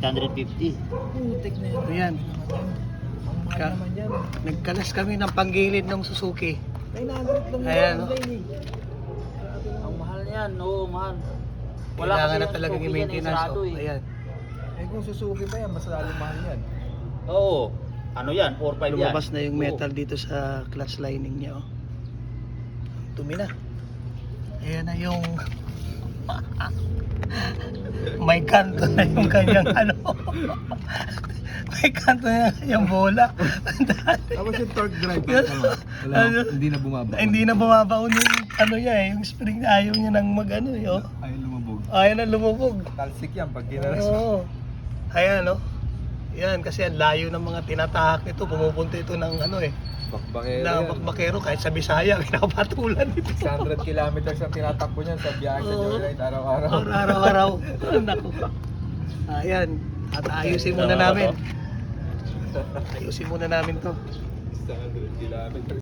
150. Putik na yun. Ayan. Ang mahal Ka- naman yan. Nagkalas kami ng panggilid ng Suzuki. 900 lang Ayan, yung oh. online eh. Ang mahal yan, oo, mahal. Kailangan na yung talagang Suzuki dyan, i-maintenance. sarado Oh. eh. Ayan. Eh kung Suzuki pa yan, mas lalong mahal yan. Oo. Ano yan? 4.5 yan. Lumabas na yung Oo. metal dito sa clutch lining niya. Oh. Dumi na. Ayan na yung may kanto na yung kanyang ano. May kanto na yung bola. Tapos yung torque drive wala, Ano? hindi na bumaba. Hindi na bumabaon yung ano niya eh, yung spring na ayaw niya nang mag ano eh. Oh. Ayaw lumabog. Ayaw na lumubog. Talsik yan pag ginalas. Oo. Ayan oh. Yan kasi ang layo ng mga tinatahak nito, pumupunta ito ng ano eh, Bakbakero na yan. bakbakero kahit sa Bisaya, pinapatulan ito. 600 kilometers ang tinatakbo niyan sa biyahe sa Oo. Joyride araw-araw. Araw-araw. Naku. Ayan. At ayusin muna namin. Ayusin muna namin to. 600 kilometers.